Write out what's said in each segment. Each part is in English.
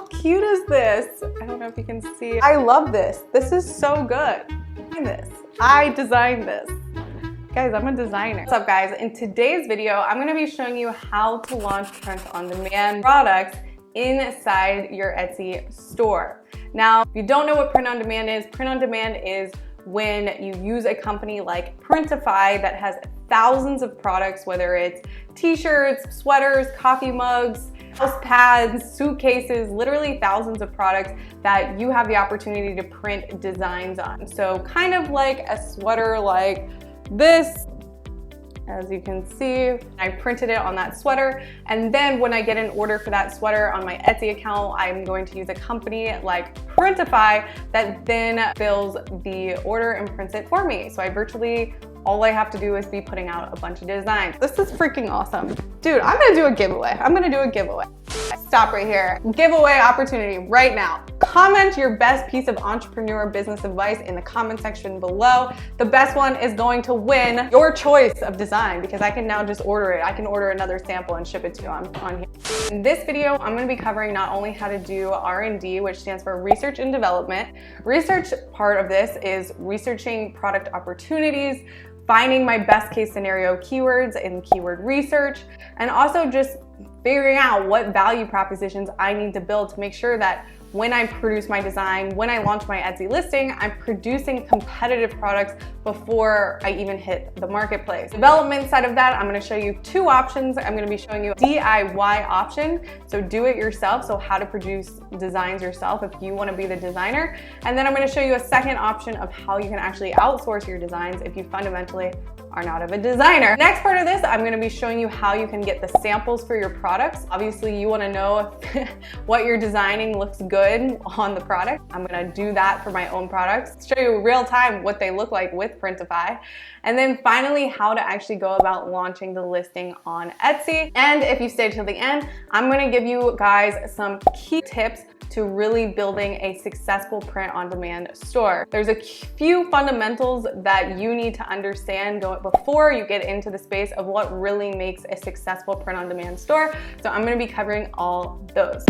cute is this? I don't know if you can see. I love this. This is so good. I designed this. Guys, I'm a designer. What's up guys? In today's video, I'm gonna be showing you how to launch print-on-demand products inside your Etsy store. Now, if you don't know what print-on-demand is when you use a company like Printify that has thousands of products, whether it's t-shirts, sweaters, coffee mugs, house pads, suitcases, literally thousands of products that you have the opportunity to print designs on. So kind of like a sweater like this. As you can see, I printed it on that sweater. And then when I get an order for that sweater on my Etsy account, I'm going to use a company like Printify that then fills the order and prints it for me. So all I have to do is be putting out a bunch of designs. This is freaking awesome. Dude, I'm gonna do a giveaway. Stop right here. Giveaway opportunity right now. Comment your best piece of entrepreneur business advice in the comment section below. The best one is going to win your choice of design because I can now just order it. I can order another sample and ship it to you on here. In this video, I'm gonna be covering not only how to do R&D, which stands for research and development. Research part of this is researching product opportunities, finding my best case scenario keywords in keyword research, and also just figuring out what value propositions I need to build to make sure that when I produce my design, when I launch my Etsy listing, I'm producing competitive products before I even hit the marketplace. Development side of that, I'm gonna show you two options. I'm gonna be showing you a DIY option, so do it yourself, so how to produce designs yourself if you wanna be the designer. And then I'm gonna show you a second option of how you can actually outsource your designs if you fundamentally are not of a designer. Next part of this, I'm gonna be showing you how you can get the samples for your products. Obviously, you wanna know if what you're designing looks good on the product. I'm gonna do that for my own products, show you real time what they look like with Printify. And then finally, how to actually go about launching the listing on Etsy. And if you stay till the end, I'm gonna give you guys some key tips to really building a successful print-on-demand store. There's a few fundamentals that you need to understand before you get into the space of what really makes a successful print-on-demand store. So I'm gonna be covering all those.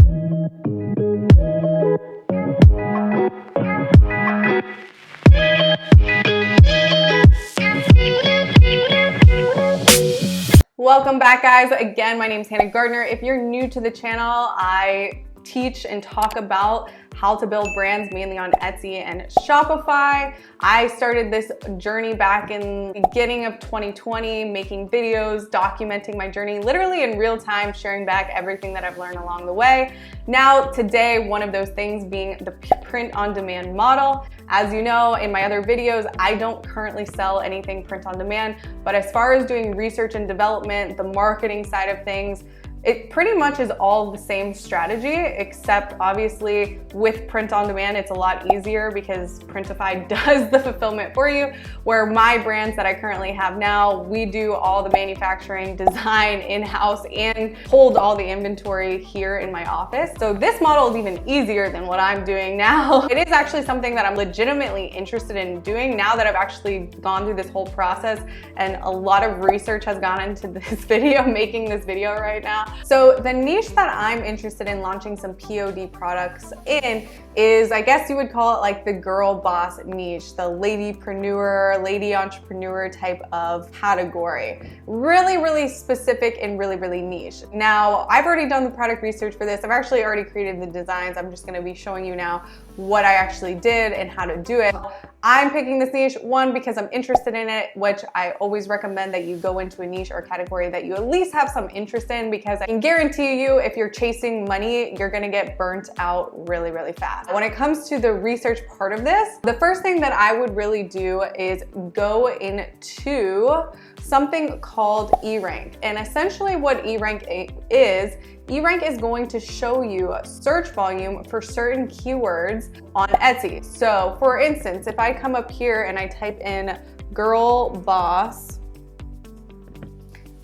Welcome back guys. Again, my name is Hannah Gardner. If you're new to the channel, I teach and talk about how to build brands mainly on Etsy and Shopify. I started this journey back in the beginning of 2020, making videos, documenting my journey, literally in real time, sharing back everything that I've learned along the way. Now, today, one of those things being the print-on-demand model. As you know, in my other videos, I don't currently sell anything print-on-demand, but as far as doing research and development, the marketing side of things, it pretty much is all the same strategy, except obviously with print on demand, it's a lot easier because Printify does the fulfillment for you, where my brands that I currently have now, we do all the manufacturing, design in-house, and hold all the inventory here in my office. So this model is even easier than what I'm doing now. It is actually something that I'm legitimately interested in doing now that I've actually gone through this whole process and a lot of research has gone into this video, making this video right now. So the niche that I'm interested in launching some POD products in is, I guess you would call it like the girl boss niche, the ladypreneur, lady entrepreneur type of category. Really, really specific and really, really niche. Now, I've already done the product research for this. I've actually already created the designs. I'm just gonna be showing you now what I actually did and how to do it. I'm picking this niche, one, because I'm interested in it, which I always recommend that you go into a niche or category that you at least have some interest in, because I can guarantee you if you're chasing money, you're gonna get burnt out really, really fast. When it comes to the research part of this, the first thing that I would really do is go into something called eRank. And essentially what eRank is going to show you search volume for certain keywords on Etsy. So for instance, if I come up here and I type in girl boss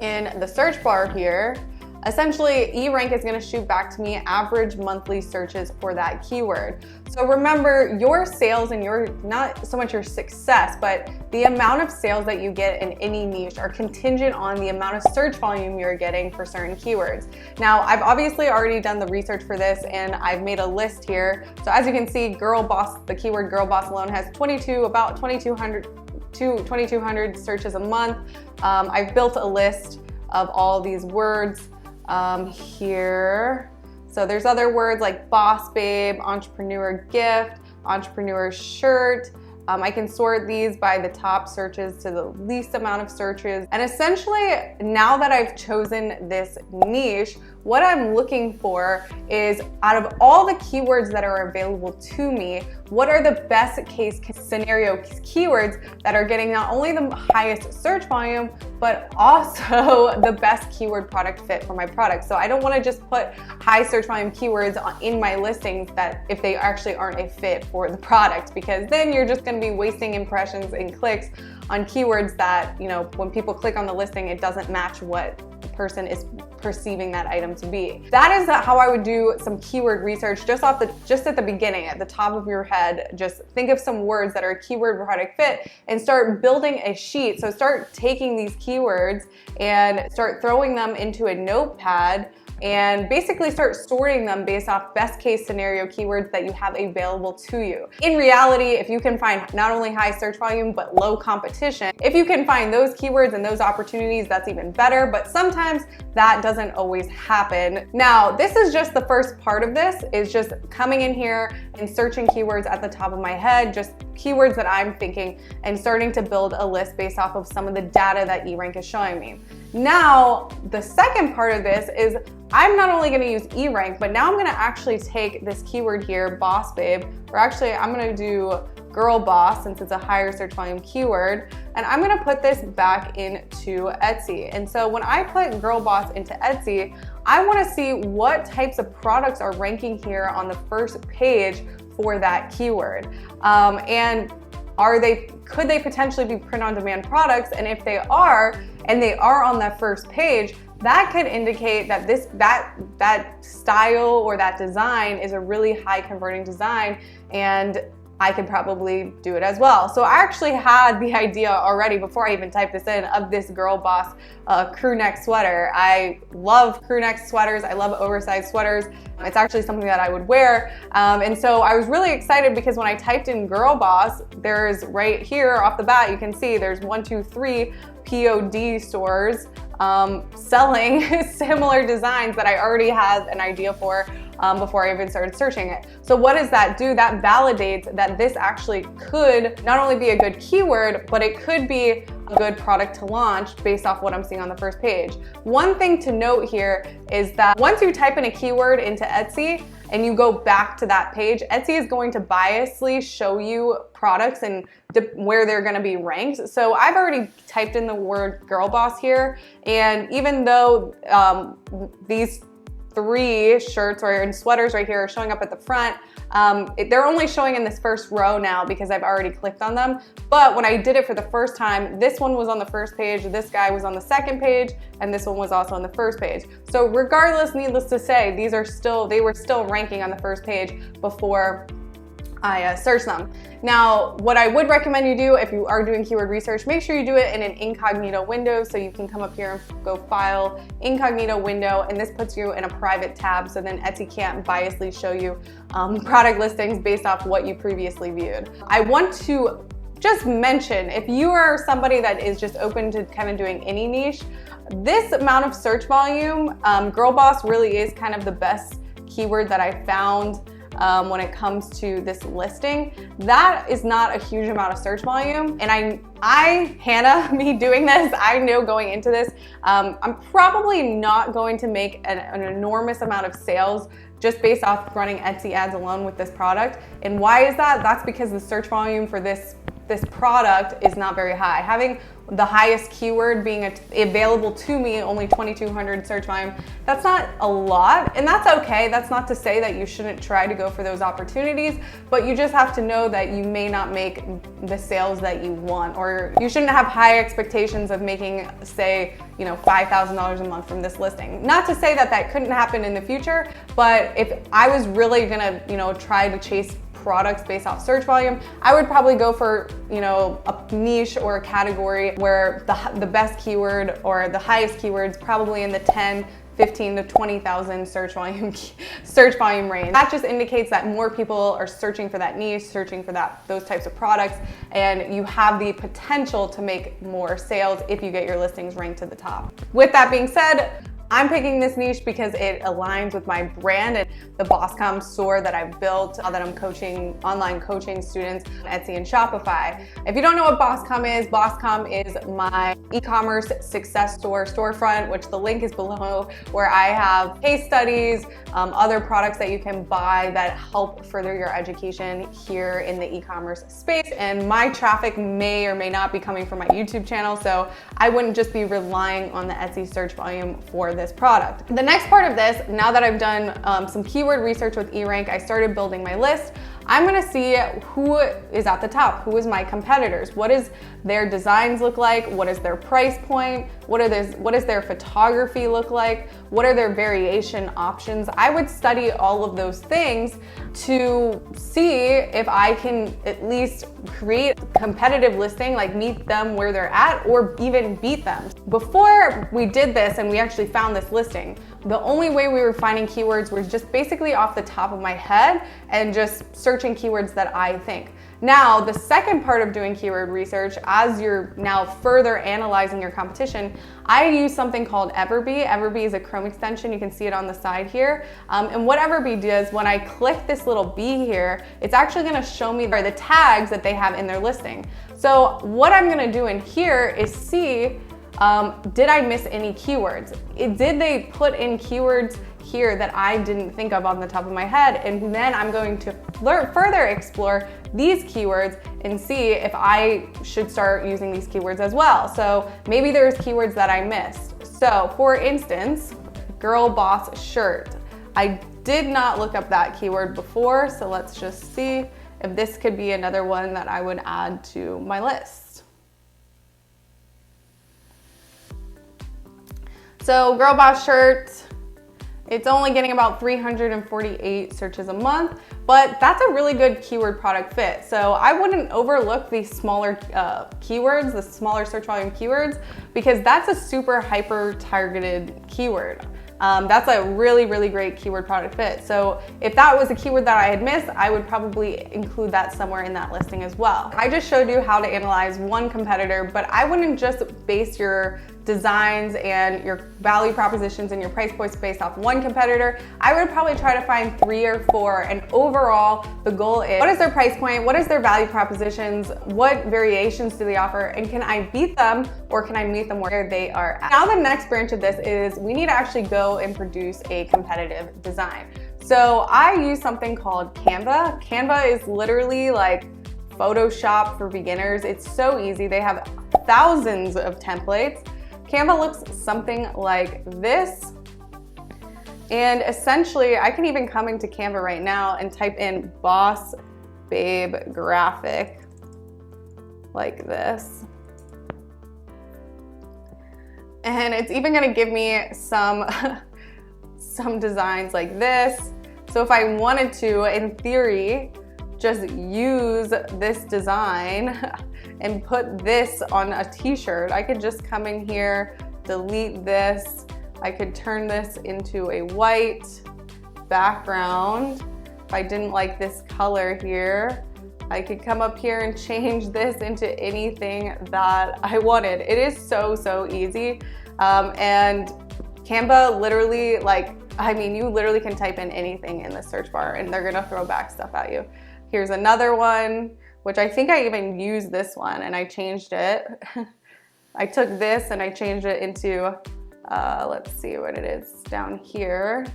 in the search bar here, essentially eRank is going to shoot back to me average monthly searches for that keyword. So remember, your sales and not so much your success, but the amount of sales that you get in any niche are contingent on the amount of search volume you're getting for certain keywords. Now, I've obviously already done the research for this and I've made a list here. So as you can see, girl boss, the keyword girl boss alone has about 2,200 searches a month. I've built a list of all these words here. So there's other words like boss babe, entrepreneur gift, entrepreneur shirt. I can sort these by the top searches to the least amount of searches. And essentially, now that I've chosen this niche, what I'm looking for is, out of all the keywords that are available to me, what are the best case scenario keywords that are getting not only the highest search volume, but also the best keyword product fit for my product. So I don't want to just put high search volume keywords in my listings that if they actually aren't a fit for the product, because then you're just going to be wasting impressions and clicks on keywords that, you know, when people click on the listing, it doesn't match what the person is perceiving that item to be. That is how I would do some keyword research just at the beginning, at the top of your head. Just think of some words that are a keyword product fit and start building a sheet. So start taking these keywords and start throwing them into a notepad and basically start sorting them based off best case scenario keywords that you have available to you. In reality, if you can find not only high search volume, but low competition, if you can find those keywords and those opportunities, that's even better, but sometimes that doesn't always happen. Now, this is just the first part of this, is just coming in here and searching keywords at the top of my head, just keywords that I'm thinking, and starting to build a list based off of some of the data that eRank is showing me. Now, the second part of this is I'm not only gonna use eRank, but now I'm gonna actually take this keyword here, boss babe, or actually I'm gonna do girl boss since it's a higher search volume keyword, and I'm gonna put this back into Etsy. And so when I put girl boss into Etsy, I wanna see what types of products are ranking here on the first page for that keyword. And could they potentially be print-on-demand products? And if they are, and they are on that first page, that could indicate that that style or that design is a really high converting design, and I could probably do it as well. So I actually had the idea already before I even typed this in of this girl boss crew neck sweater. I love crew neck sweaters. I love oversized sweaters. It's actually something that I would wear. And so I was really excited because when I typed in girl boss, there's right here off the bat, you can see there's 1, 2, 3 POD stores selling similar designs that I already had an idea for before I even started searching it. So what does that do? That validates that this actually could not only be a good keyword, but it could be a good product to launch based off what I'm seeing on the first page. One thing to note here is that once you type in a keyword into Etsy and you go back to that page, Etsy is going to biasly show you products and where they're going to be ranked. So I've already typed in the word girl boss here, and even though these 3 shirts and sweaters right here are showing up at the front, they're only showing in this first row now because I've already clicked on them. But when I did it for the first time, this one was on the first page, this guy was on the second page, and this one was also on the first page. So regardless, needless to say, they were still ranking on the first page before I search them. Now, what I would recommend you do if you are doing keyword research, make sure you do it in an incognito window. So you can come up here and go File, Incognito Window, and this puts you in a private tab. So then Etsy can't biasly show you product listings based off what you previously viewed. I want to just mention, if you are somebody that is just open to kind of doing any niche, this amount of search volume, girl boss really is kind of the best keyword that I found when it comes to this listing. That is not a huge amount of search volume. And Hannah, me doing this, I know going into this, I'm probably not going to make an enormous amount of sales just based off running Etsy ads alone with this product. And why is that? That's because the search volume for this this product is not very high. Having the highest keyword being available to me, only 2,200 search volume, that's not a lot, and that's okay. That's not to say that you shouldn't try to go for those opportunities, but you just have to know that you may not make the sales that you want, or you shouldn't have high expectations of making, say, you know, $5,000 a month from this listing. Not to say that that couldn't happen in the future, but if I was really gonna, you know, try to chase products based off search volume, I would probably go for, you know, a niche or a category where the best keyword or the highest keywords probably in the 10, 15 to 20,000 search volume range. That just indicates that more people are searching for that niche, searching for those types of products, and you have the potential to make more sales if you get your listings ranked to the top. With that being said, I'm picking this niche because it aligns with my brand and the Bosscom store that I've built, that I'm coaching, online coaching students on Etsy and Shopify. If you don't know what Bosscom is my e-commerce success storefront, which the link is below, where I have case studies, other products that you can buy that help further your education here in the e-commerce space. And my traffic may or may not be coming from my YouTube channel, so I wouldn't just be relying on the Etsy search volume for this product. The next part of this, now that I've done some keyword research with eRank, I started building my list. I'm gonna see who is at the top, who is my competitors, what does their designs look like, what is their price point, what does their photography look like, what are their variation options. I would study all of those things to see if I can at least create a competitive listing, like meet them where they're at or even beat them. Before we did this and we actually found this listing, the only way we were finding keywords was just basically off the top of my head and just searching keywords that I think. Now, the second part of doing keyword research, as you're now further analyzing your competition, I use something called Everbee. Everbee is a Chrome extension. You can see it on the side here. And what Everbee does, when I click this little bee here, it's actually gonna show me the tags that they have in their listing. So what I'm gonna do in here is see, did I miss any keywords? Did they put in keywords here that I didn't think of on the top of my head? And then I'm going to further explore these keywords and see if I should start using these keywords as well. So maybe there's keywords that I missed. So for instance, girl boss shirt. I did not look up that keyword before, so let's just see if this could be another one that I would add to my list. So girl boss shirt, it's only getting about 348 searches a month, but that's a really good keyword product fit. So I wouldn't overlook these smaller keywords, the smaller search volume keywords, because that's a super hyper targeted keyword. That's a really, really great keyword product fit. So if that was a keyword that I had missed, I would probably include that somewhere in that listing as well. I just showed you how to analyze one competitor, but I wouldn't just base your designs and your value propositions and your price points based off one competitor. I would probably try to find 3 or 4, and overall the goal is, what is their price point, what is their value propositions, what variations do they offer, and can I beat them or can I meet them where they are at? Now the next branch of this is we need to actually go and produce a competitive design. So I use something called Canva. Canva is literally like Photoshop for beginners. It's so easy. They have thousands of templates. Canva looks something like this. And essentially, I can even come into Canva right now and type in Boss Babe Graphic like this. And it's even gonna give me some designs like this. So if I wanted to, in theory, just use this design and put this on a t-shirt, I could just come in here, delete this. I could turn this into a white background. If I didn't like this color here, I could come up here and change this into anything that I wanted. It is so, so easy. And Canva literally, you literally can type in anything in the search bar and they're gonna throw back stuff at you. Here's another one, which I think I even used this one and I changed it. I took this and I changed it into, let's see what it is down here.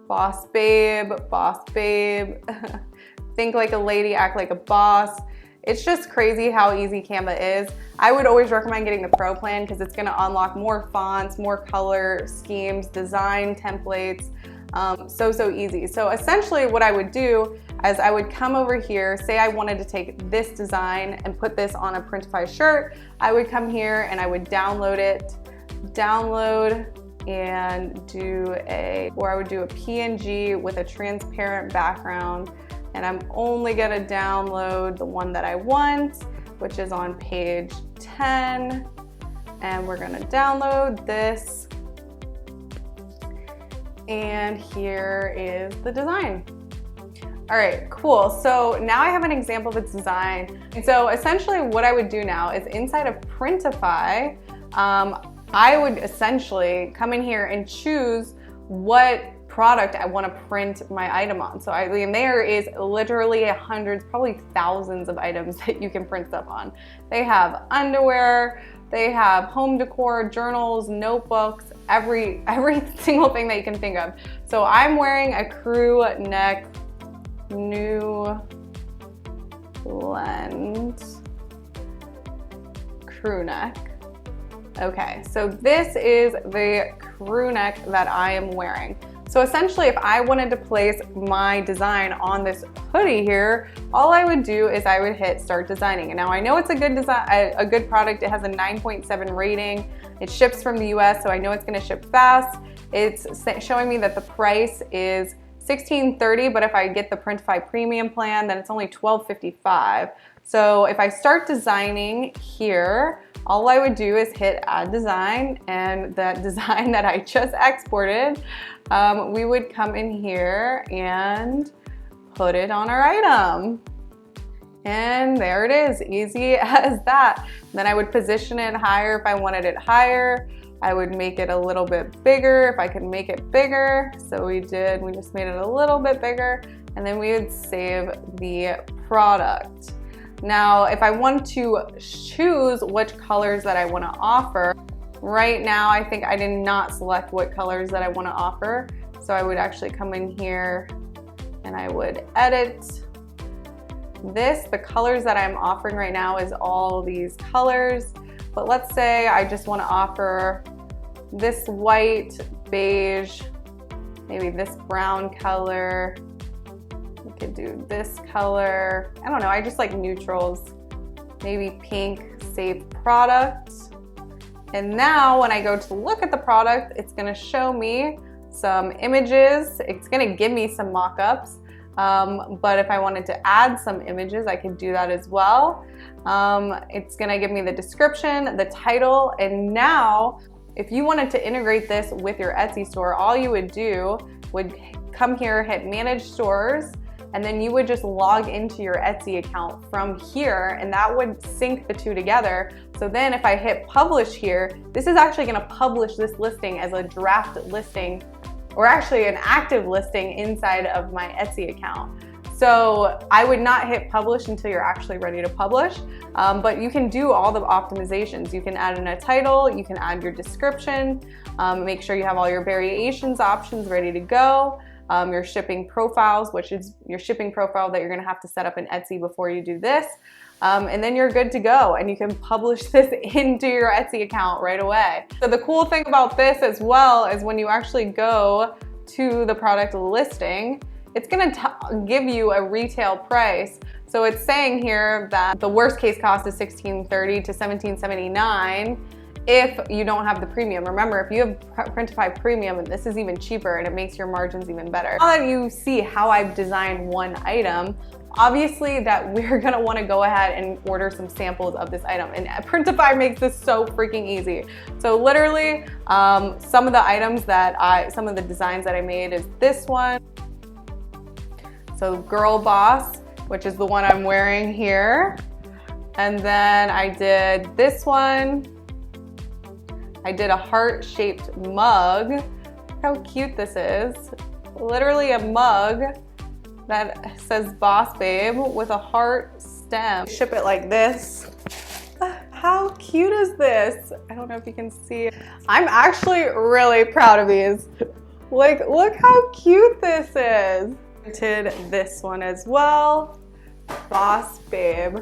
Boss babe, think like a lady, act like a boss. It's just crazy how easy Canva is. I would always recommend getting the Pro plan because it's gonna unlock more fonts, more color schemes, design templates, so easy. So essentially what I would do is I would come over here, say I wanted to take this design and put this on a Printify shirt. I would come here and I would download it, and I would do a PNG with a transparent background. And I'm only gonna download the one that I want, which is on page 10. And we're gonna download this. And here is the design. All right, cool. So now I have an example of its design. And so essentially what I would do now is inside of Printify, I would essentially come in here and choose what product I want to print my item on. So I mean, there is literally hundreds, probably thousands of items that you can print stuff on. They have underwear, they have home decor, journals, notebooks, every single thing that you can think of. So I'm wearing a crew neck New Blend crew neck. Okay, so this is the crew neck that I am wearing. So essentially, if I wanted to place my design on this hoodie here, all I would do is I would hit start designing. And now I know it's a good design, a good product. It has a 9.7 rating. It ships from the US, so I know it's gonna ship fast. It's showing me that the price is $16.30, but if I get the Printify premium plan, then it's only $12.55. So if I start designing here, all I would do is hit add design, and that design that I just exported, we would come in here and put it on our item. And there it is, easy as that. Then I would position it higher if I wanted it higher. I would make it a little bit bigger if I could make it bigger. So we just made it a little bit bigger, and then we would save the product. Now, if I want to choose which colors that I want to offer, right now I think I did not select what colors that I want to offer. So I would actually come in here and I would edit this. The colors that I'm offering right now is all these colors, but let's say I just want to offer this white, beige, maybe this brown color. We could do this color. I don't know, I just like neutrals. Maybe pink, save product. And now when I go to look at the product, it's gonna show me some images. It's gonna give me some mock-ups. But if I wanted to add some images, I could do that as well. It's gonna give me the description, the title, and now if you wanted to integrate this with your Etsy store, all you would do would come here, hit manage stores, and then you would just log into your Etsy account from here, and that would sync the two together. So then if I hit publish here, this is actually gonna publish this listing as a draft listing, or actually an active listing inside of my Etsy account. So I would not hit publish until you're actually ready to publish, but you can do all the optimizations. You can add in a title, you can add your description, make sure you have all your variations options ready to go, your shipping profiles, which is your shipping profile that you're gonna have to set up in Etsy before you do this, and then you're good to go, and you can publish this into your Etsy account right away. So the cool thing about this as well is when you actually go to the product listing, it's gonna give you a retail price. So it's saying here that the worst case cost is $16.30 to $17.79 if you don't have the premium. Remember, if you have Printify Premium, this is even cheaper and it makes your margins even better. Now that you see how I've designed one item, obviously that we're gonna wanna go ahead and order some samples of this item. And Printify makes this so freaking easy. So literally, some of the designs that I made is this one. So Girl Boss, which is the one I'm wearing here. And then I did this one. I did a heart-shaped mug. Look how cute this is. Literally a mug that says Boss Babe with a heart stem. Ship it like this. How cute is this? I don't know if you can see it. I'm actually really proud of these. Like, look how cute this is. Printed this one as well. Boss Babe.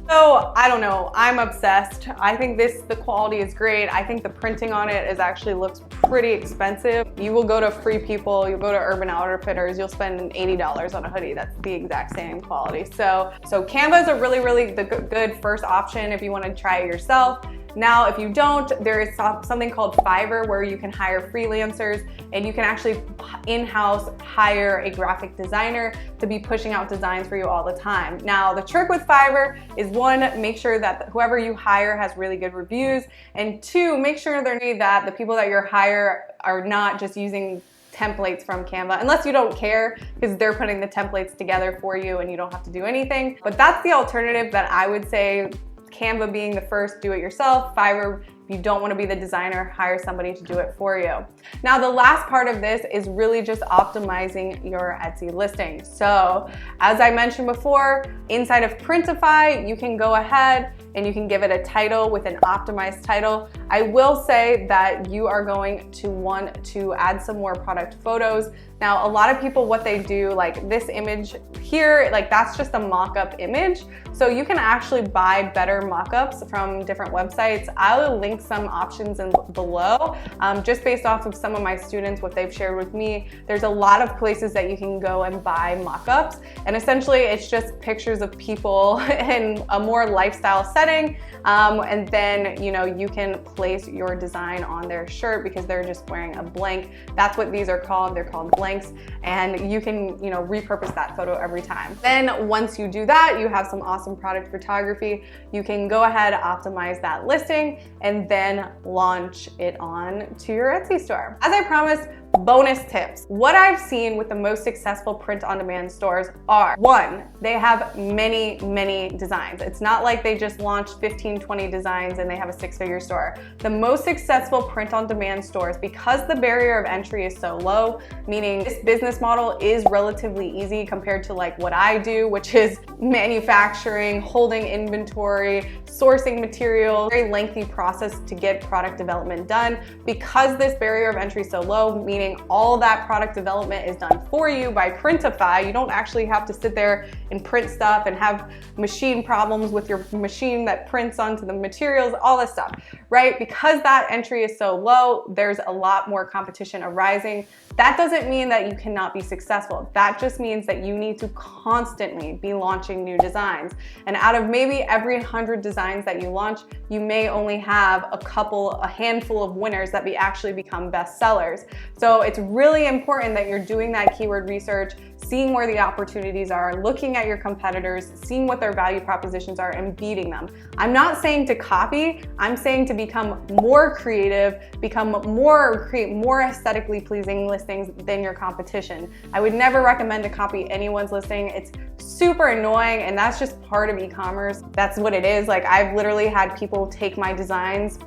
So I don't know, I'm obsessed. I think the quality is great. I think the printing on it actually looks pretty expensive. You will go to Free People, you'll go to Urban Outfitters, you'll spend $80 on a hoodie. That's the exact same quality. So Canva is a really good first option if you want to try it yourself. Now, if you don't, there is something called Fiverr where you can hire freelancers and you can actually in-house hire a graphic designer to be pushing out designs for you all the time. Now, the trick with Fiverr is one, make sure that whoever you hire has really good reviews, and two, make sure that the people that you're hire are not just using templates from Canva, unless you don't care because they're putting the templates together for you and you don't have to do anything. But that's the alternative that I would say. Canva being the first, do it yourself. Fiverr, if you don't want to be the designer, hire somebody to do it for you. Now, the last part of this is really just optimizing your Etsy listing. So as I mentioned before, inside of Printify, you can go ahead and you can give it a title with an optimized title. I will say that you are going to want to add some more product photos. Now, a lot of people, what they do, like this image here, like that's just a mock-up image. So you can actually buy better mock-ups from different websites. I will link some options below, just based off of some of my students, what they've shared with me. There's a lot of places that you can go and buy mock-ups. And essentially it's just pictures of people in a more lifestyle setting. And then, you can place your design on their shirt because they're just wearing a blank. That's what these are called. They're called blanks. And you can, repurpose that photo every time. Then once you do that, you have some awesome product photography. You can go ahead, optimize that listing, and then launch it on to your Etsy store. As I promised, bonus tips. What I've seen with the most successful print-on-demand stores are, one, they have many designs. It's not like they just launched 15, 20 designs and they have a six-figure store. The most successful print-on-demand stores, because the barrier of entry is so low, meaning this business model is relatively easy compared to like what I do, which is manufacturing, holding inventory, sourcing materials, very lengthy process to get product development done. Because this barrier of entry is so low, meaning all that product development is done for you by Printify. You don't actually have to sit there and print stuff and have machine problems with your machine that prints onto the materials, all this stuff, right? Because that entry is so low, there's a lot more competition arising. That doesn't mean that you cannot be successful. That just means that you need to constantly be launching new designs. And out of maybe every 100 designs that you launch, you may only have a handful of winners that actually become best sellers. So it's really important that you're doing that keyword research, seeing where the opportunities are, looking at your competitors, seeing what their value propositions are, and beating them. I'm not saying to copy, I'm saying to become more creative, create more aesthetically pleasing listings than your competition. I would never recommend to copy anyone's listing. It's super annoying, and that's just part of e-commerce. That's what it is. Like, I've literally had people take my designs,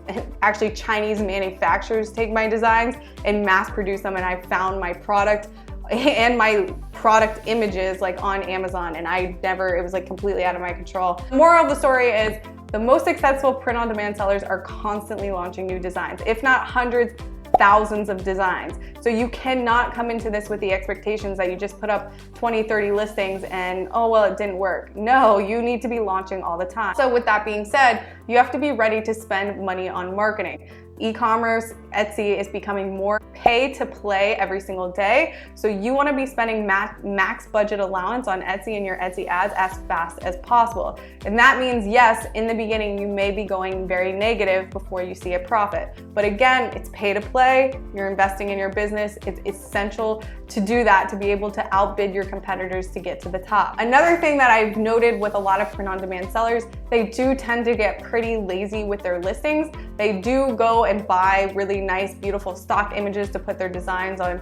actually Chinese manufacturers take my designs and mass produce them, and I found my product and my product images like on Amazon, and it was like completely out of my control. The moral of the story is the most successful print-on-demand sellers are constantly launching new designs, if not hundreds, thousands of designs. So you cannot come into this with the expectations that you just put up 20, 30 listings and, oh, well, it didn't work. No, you need to be launching all the time. So with that being said, you have to be ready to spend money on marketing. E-commerce, Etsy is becoming more pay to play every single day. So you want to be spending max budget allowance on Etsy and your Etsy ads as fast as possible. And that means, yes, in the beginning, you may be going very negative before you see a profit. But again, it's pay to play. You're investing in your business. It's essential to do that, to be able to outbid your competitors to get to the top. Another thing that I've noted with a lot of print-on-demand sellers, they do tend to get pretty lazy with their listings. They do go and buy really nice, beautiful stock images to put their designs on,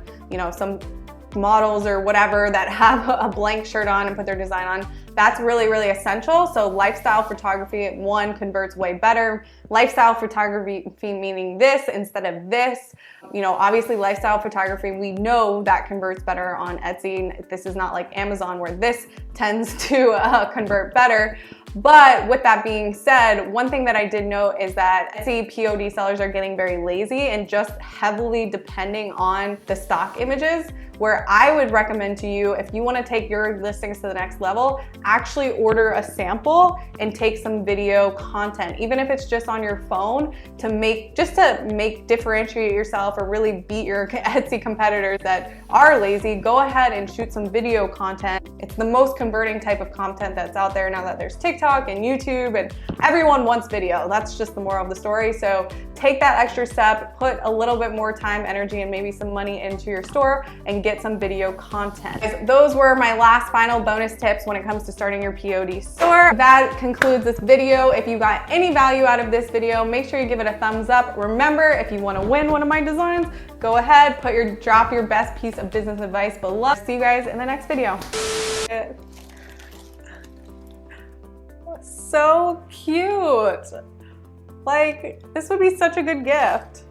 some models or whatever that have a blank shirt on and put their design on. That's really, really essential. So lifestyle photography, one, converts way better. Lifestyle photography meaning this instead of this. Obviously lifestyle photography, we know that converts better on Etsy. This is not like Amazon where this tends to convert better. But with that being said, one thing that I did note is that Etsy POD sellers are getting very lazy and just heavily depending on the stock images, where I would recommend to you, if you want to take your listings to the next level, actually order a sample and take some video content, even if it's just on your phone, to differentiate yourself or really beat your Etsy competitors that are lazy. Go ahead and shoot some video content. It's the most converting type of content that's out there now that there's TikTok and YouTube and everyone wants video. That's just the moral of the story. So take that extra step, put a little bit more time, energy, and maybe some money into your store and get some video content. Those were my last final bonus tips when it comes to starting your POD store. That concludes this video. If you got any value out of this video, make sure you give it a thumbs up. Remember, if you want to win one of my designs, go ahead, drop your best piece of business advice below. See you guys in the next video. So cute. Like, this would be such a good gift.